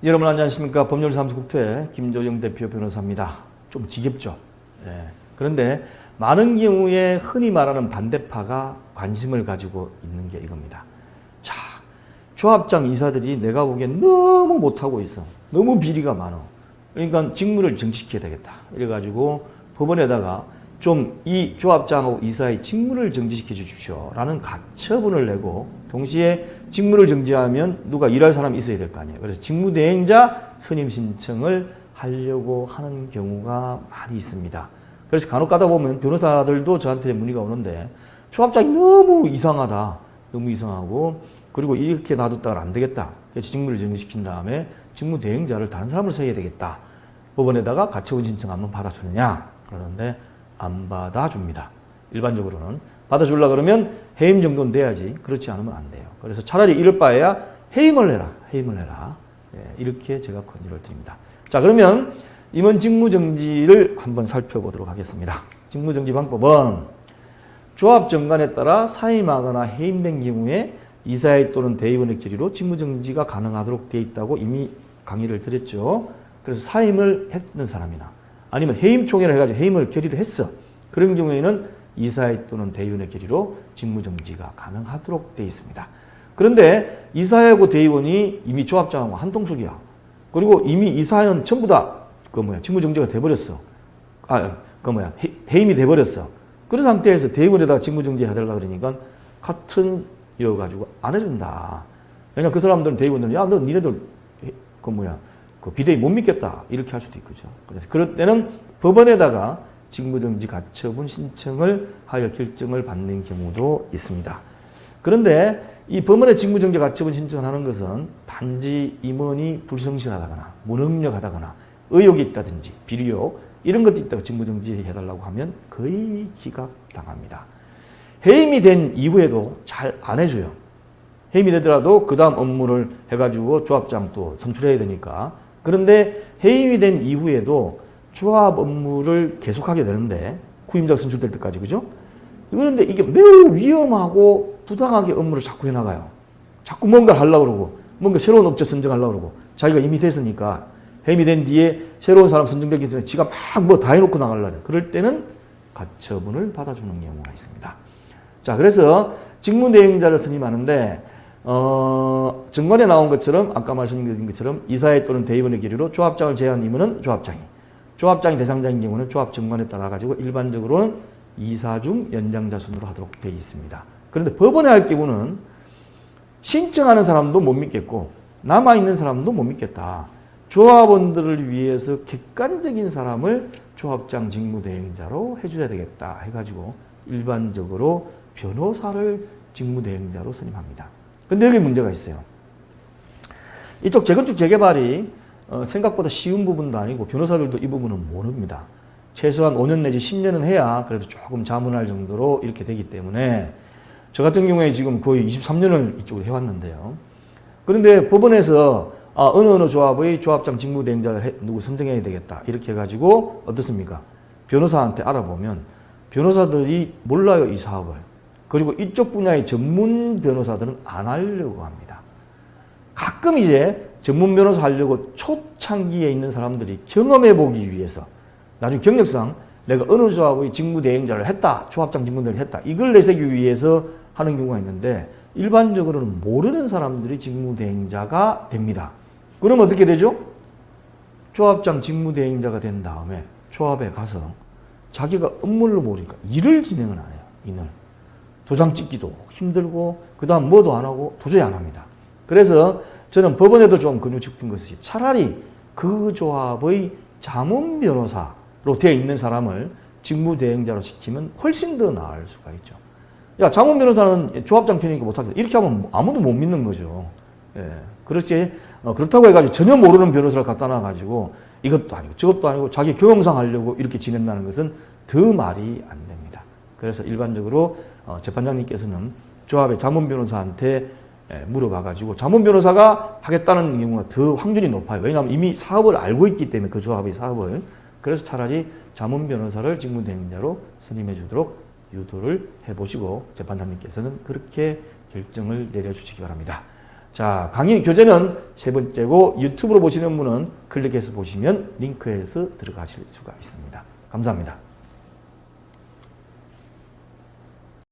여러분 안녕하십니까. 법률사무소국토의 김조영 대표 변호사입니다. 좀 지겹죠. 네. 그런데 많은 경우에 흔히 말하는 반대파가 관심을 가지고 있는 게 이겁니다. 자, 조합장 이사들이 내가 보기엔 너무 못하고 있어. 너무 비리가 많아. 그러니까 직무를 정지시켜야 되겠다. 이래가지고 법원에다가 좀 이 조합장하고 이사의 직무를 정지시켜 주십시오 라는 가처분을 내고, 동시에 직무를 정지하면 누가 일할 사람이 있어야 될 거 아니에요. 그래서 직무대행자 선임 신청을 하려고 하는 경우가 많이 있습니다. 그래서 간혹 가다 보면 변호사들도 저한테 문의가 오는데, 조합장이 너무 이상하다. 너무 이상하고, 그리고 이렇게 놔뒀다가 안 되겠다. 그래서 직무를 정지시킨 다음에 직무대행자를 다른 사람을 써야 되겠다. 법원에다가 가처분 신청 한번 받아주느냐? 그러는데 안 받아줍니다. 일반적으로는. 받아주려고 그러면 해임 정도는 돼야지. 그렇지 않으면 안 돼요. 그래서 차라리 이럴 바에야 해임을 해라. 해임을 해라. 이렇게 제가 권유를 드립니다. 자, 그러면 임원 직무정지를 한번 살펴보도록 하겠습니다. 직무정지 방법은 조합 정관에 따라 사임하거나 해임된 경우에 이사회 또는 대의원의 결의로 직무정지가 가능하도록 되어 있다고 이미 강의를 드렸죠. 그래서 사임을 했는 사람이나 아니면 해임 총회를 해가지고 해임을 결의를 했어. 그런 경우에는 이사회 또는 대의원의 결의로 직무정지가 가능하도록 되어 있습니다. 그런데 이사회하고 대의원이 이미 조합장하고 한통속이야. 그리고 이미 이사회는 전부 다 직무정지가 돼버렸어. 해임이 돼버렸어. 그런 상태에서 대의원에다가 직무정지 해야 되려고 그러니까 같은 이어가지고 안 해준다. 왜냐면 그 사람들은 대의원들은 야, 너 니네들 그 비대위 못 믿겠다. 이렇게 할 수도 있거죠. 그래서 그럴 때는 법원에다가 직무정지 가처분 신청을 하여 결정을 받는 경우도 있습니다. 그런데 이 법원에 직무정지 가처분 신청하는 것은 단지 임원이 불성실하다거나 무능력하다거나 의혹이 있다든지 비리욕 이런 것도 있다고 직무정지 해달라고 하면 거의 기각당합니다. 해임이 된 이후에도 잘 안 해줘요. 해임이 되더라도 그 다음 업무를 해가지고 조합장 또 선출해야 되니까. 그런데 해임이 된 이후에도 조합 업무를 계속하게 되는데, 후임자가 선출될 때까지, 그죠? 그런데 이게 매우 위험하고 부당하게 업무를 자꾸 해나가요. 자꾸 뭔가를 하려고 그러고, 뭔가 새로운 업체 선정하려고 그러고, 자기가 이미 됐으니까, 해임이 된 뒤에 새로운 사람 선정되기 전에 지가 막 뭐 다 해놓고 나가려고 해요. 그럴 때는 가처분을 받아주는 경우가 있습니다. 자, 그래서 직무대행자를 선임하는데, 정관에 나온 것처럼 아까 말씀드린 것처럼 이사회 또는 대의원의 결의로 조합장을 제외한 임원은 조합장이 대상자인 경우는 조합 정관에 따라 가지고 일반적으로는 이사 중 연장자 순으로 하도록 되어 있습니다. 그런데 법원에 할 경우는 신청하는 사람도 못 믿겠고 남아있는 사람도 못 믿겠다. 조합원들을 위해서 객관적인 사람을 조합장 직무대행자로 해줘야 되겠다 해가지고 일반적으로 변호사를 직무대행자로 선임합니다. 근데 여기 문제가 있어요. 이쪽 재건축 재개발이 생각보다 쉬운 부분도 아니고 변호사들도 이 부분은 모릅니다. 최소한 5년 내지 10년은 해야 그래도 조금 자문할 정도로 이렇게 되기 때문에 저 같은 경우에 지금 거의 23년을 이쪽으로 해왔는데요. 그런데 법원에서 어느 조합의 조합장 직무대행자를 누구 선정해야 되겠다 이렇게 해가지고 어떻습니까? 변호사한테 알아보면 변호사들이 몰라요, 이 사업을. 그리고 이쪽 분야의 전문 변호사들은 안 하려고 합니다. 가끔 이제 전문 변호사 하려고 초창기에 있는 사람들이 경험해 보기 위해서 나중에 경력상 내가 어느 조합의 직무대행자를 했다, 조합장 직무대행을 했다, 이걸 내세우기 위해서 하는 경우가 있는데 일반적으로는 모르는 사람들이 직무대행자가 됩니다. 그럼 어떻게 되죠? 조합장 직무대행자가 된 다음에 조합에 가서 자기가 업무를 모르니까 일을 진행을 안 해요. 일을. 도장 찍기도 힘들고 그 다음 뭐도 안 하고 도저히 안 합니다. 그래서 저는 법원에도 좀 권유시킨 것이 차라리 그 조합의 자문 변호사로 되어 있는 사람을 직무대행자로 시키면 훨씬 더 나을 수가 있죠. 야, 자문 변호사는 조합장 편이니까 못하겠다. 이렇게 하면 아무도 못 믿는 거죠. 예, 그렇지. 그렇다고 해가지고 전혀 모르는 변호사를 갖다 놔가지고 이것도 아니고 저것도 아니고 자기 경험상 하려고 이렇게 지낸다는 것은 더 말이 안 됩니다. 그래서 일반적으로 재판장님께서는 조합의 자문 변호사한테 물어봐가지고 자문 변호사가 하겠다는 경우가 더 확률이 높아요. 왜냐하면 이미 사업을 알고 있기 때문에 그 조합의 사업을. 그래서 차라리 자문 변호사를 직무대행자로 선임해 주도록 유도를 해보시고 재판장님께서는 그렇게 결정을 내려주시기 바랍니다. 자, 강의 교재는 세 번째고 유튜브로 보시는 분은 클릭해서 보시면 링크에서 들어가실 수가 있습니다. 감사합니다.